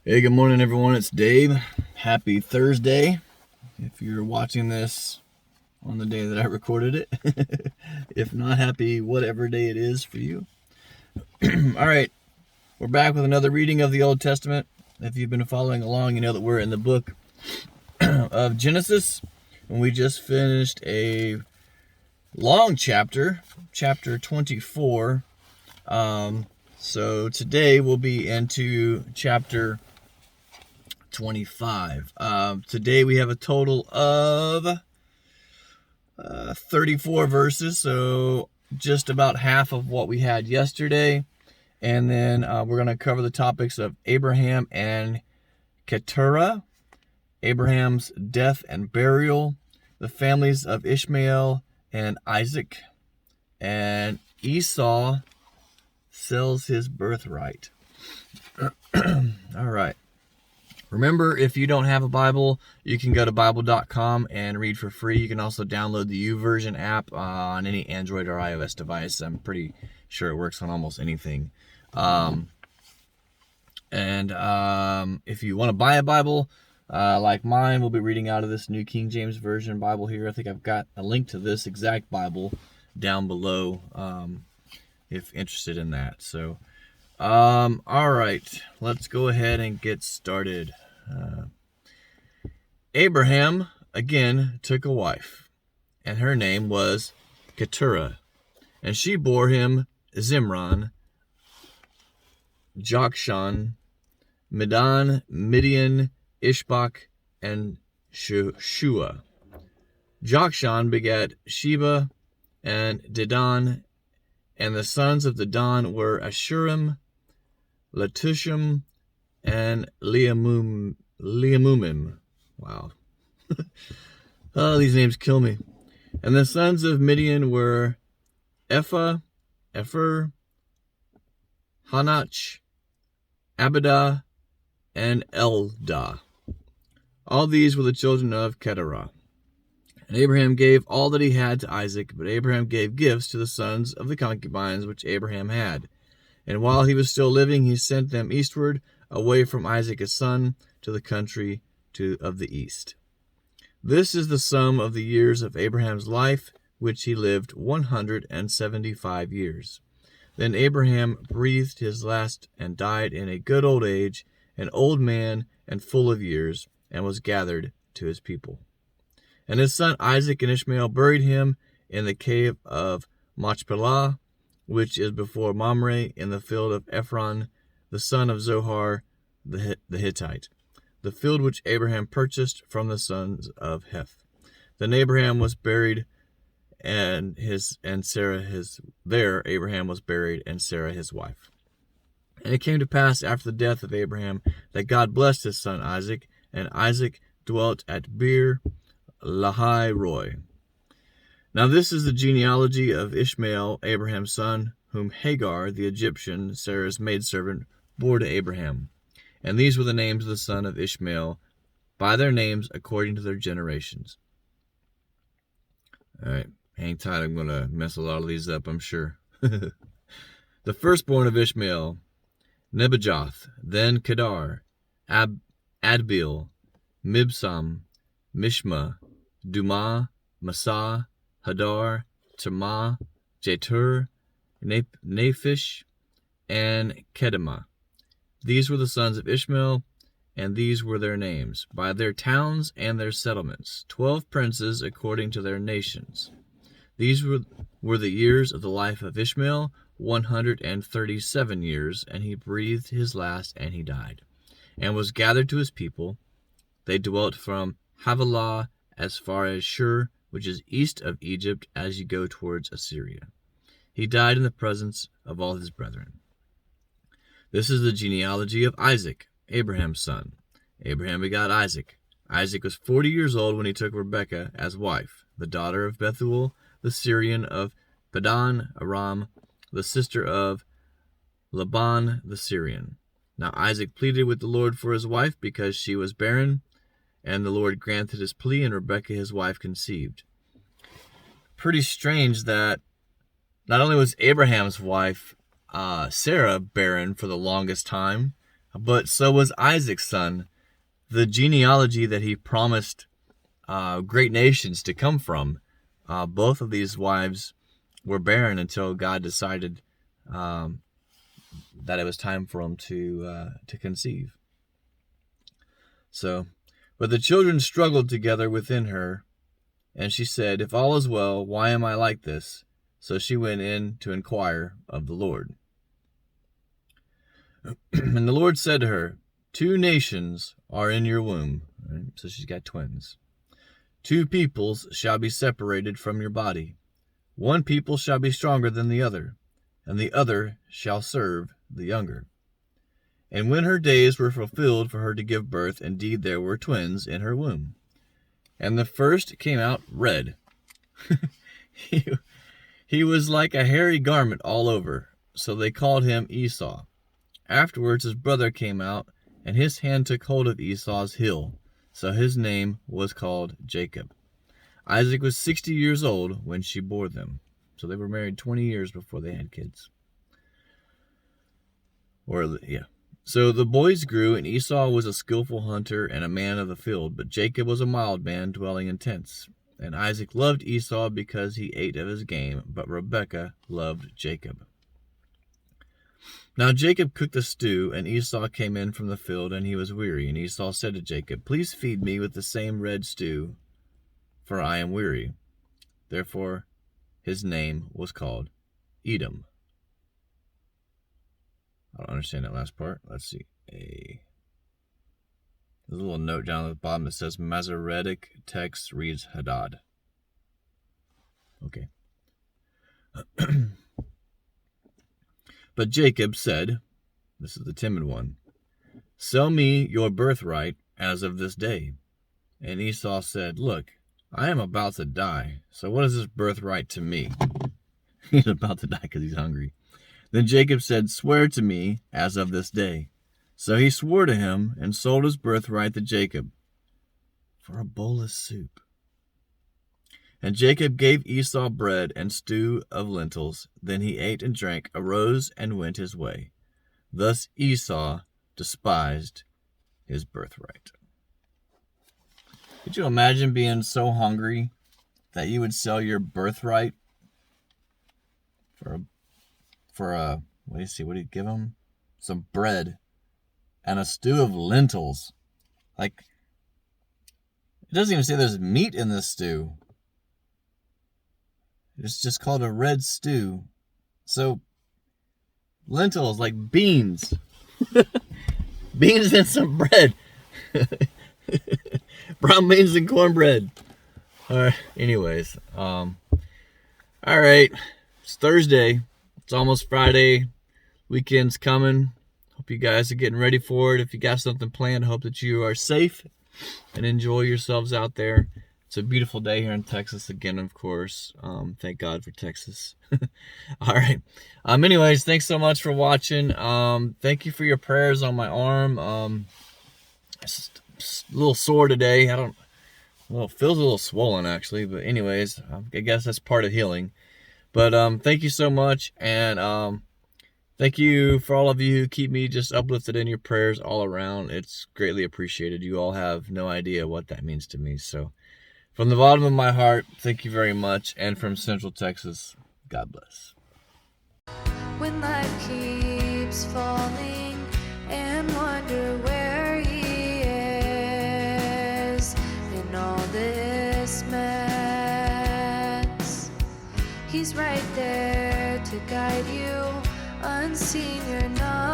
Hey, good morning, everyone. It's Dave. Happy Thursday. If you're watching this on the day that I recorded it, if not, happy whatever day it is for you. All right, we're back with another reading of the Old Testament. If you've been following along, you know that we're in the book of Genesis, and we just finished a long chapter 24. So today we'll be into chapter 25. Today we have a total of 34 verses, so just about half of what we had yesterday. And then we're going to cover the topics of Abraham and Keturah, Abraham's death and burial, the families of Ishmael and Isaac, and Esau sells his birthright. All right. Remember, if you don't have a Bible, you can go to Bible.com and read for free. You can also download the YouVersion app on any Android or iOS device. I'm pretty sure it works on almost anything. If you want to buy a Bible, like mine, we'll be reading out of this New King James Version Bible here. I think I've got a link to this exact Bible down below if interested in that. So, all right, let's go ahead and get started. Abraham again took a wife, and her name was Keturah, and she bore him Zimran, Jokshan, Medan, Midian, Ishbak, and Shua. Jokshan begat Sheba and Dedan, and the sons of Dedan were Ashurim, Letushim, and Leamumim. Wow. Oh, these names kill me. And the sons of Midian were Ephah, Epher, Hanach, Abidah, and Eldah. All these were the children of Keturah. And Abraham gave all that he had to Isaac, but Abraham gave gifts to the sons of the concubines which Abraham had. And while he was still living, he sent them eastward, away from Isaac his son, to the country of the east. This is the sum of the years of Abraham's life, which he lived 175 years. Then Abraham breathed his last and died in a good old age, an old man and full of years, and was gathered to his people. And his son Isaac and Ishmael buried him in the cave of Machpelah, which is before Mamre, in the field of Ephron, the son of Zohar the Hittite, the field which Abraham purchased from the sons of Heth. Then Abraham was buried, and Sarah Abraham was buried, and Sarah his wife. And it came to pass after the death of Abraham that God blessed his son Isaac, and Isaac dwelt at Beer Lahai Roi. Now this is the genealogy of Ishmael, Abraham's son, whom Hagar, the Egyptian, Sarah's maidservant, bore to Abraham. And these were the names of the son of Ishmael, by their names according to their generations. All right, hang tight. I'm going to mess a lot of these up, I'm sure. The firstborn of Ishmael, Nebajoth, then Kedar, Adbeel, Mibsam, Mishma, Dumah, Masah, Hadar, Tamah, Jetur, Naphish, and Kedemah. These were the sons of Ishmael, and these were their names, by their towns and their settlements, 12 princes according to their nations. These were the years of the life of Ishmael, 137 years, and he breathed his last, and he died, and was gathered to his people. They dwelt from Havilah as far as Shur, which is east of Egypt, as you go towards Assyria. He died in the presence of all his brethren. This is the genealogy of Isaac, Abraham's son. Abraham begot Isaac. Isaac was 40 years old when he took Rebekah as wife, the daughter of Bethuel, the Syrian of Padan Aram, the sister of Laban the Syrian. Now Isaac pleaded with the Lord for his wife because she was barren, and the Lord granted his plea, and Rebekah his wife conceived. Pretty strange that not only was Abraham's wife Sarah barren for the longest time, but so was Isaac's son, the genealogy that he promised great nations to come from. Both of these wives were barren until God decided that it was time for them to conceive. So, but the children struggled together within her, and she said, "If all is well, why am I like this?" So she went in to inquire of the Lord. And the Lord said to her, 2 nations are in your womb. Right? So she's got twins. 2 peoples shall be separated from your body. 1 people shall be stronger than the other, and the other shall serve the younger. And when her days were fulfilled for her to give birth, indeed there were twins in her womb. And the first came out red. He was like a hairy garment all over, so they called him Esau. Afterwards his brother came out, and his hand took hold of Esau's heel, so his name was called Jacob. Isaac was 60 years old when she bore them. So they were married 20 years before they had kids. So the boys grew, and Esau was a skillful hunter and a man of the field, but Jacob was a mild man, dwelling in tents. And Isaac loved Esau because he ate of his game, but Rebekah loved Jacob. Now Jacob cooked a stew, and Esau came in from the field, and he was weary. And Esau said to Jacob, "Please feed me with the same red stew, for I am weary." Therefore his name was called Edom. I don't understand that last part. Let's see. There's a little note down at the bottom that says Masoretic text reads Hadad. Okay. But Jacob said, this is the timid one, "Sell me your birthright as of this day." And Esau said, "Look, I am about to die, so what is this birthright to me?" He's about to die because he's hungry. Then Jacob said, "Swear to me as of this day." So he swore to him and sold his birthright to Jacob for a bowl of soup. And Jacob gave Esau bread and stew of lentils. Then he ate and drank, arose and went his way. Thus Esau despised his birthright. Could you imagine being so hungry that you would sell your birthright for a what do you give him? Some bread and a stew of lentils. Like, it doesn't even say there's meat in this stew. It's just called a red stew. So, lentils, like beans. Beans and some bread. Brown beans and cornbread. Alright, anyways. Alright. It's Thursday. It's almost Friday. Weekend's coming. Hope you guys are getting ready for it. If you got something planned, hope that you are safe and enjoy yourselves out there. It's a beautiful day here in Texas again, of course. Thank God for Texas. All right. Anyways, thanks so much for watching. Thank you for your prayers on my arm. It's just a little sore today. It feels a little swollen actually. But anyways, I guess that's part of healing. But thank you so much, and thank you for all of you who keep me just uplifted in your prayers all around. It's greatly appreciated. You all have no idea what that means to me. So from the bottom of my heart, thank you very much. And from Central Texas, God bless. When life keeps falling and wonder where he is in all this mess, he's right there to guide you, unseen, you're not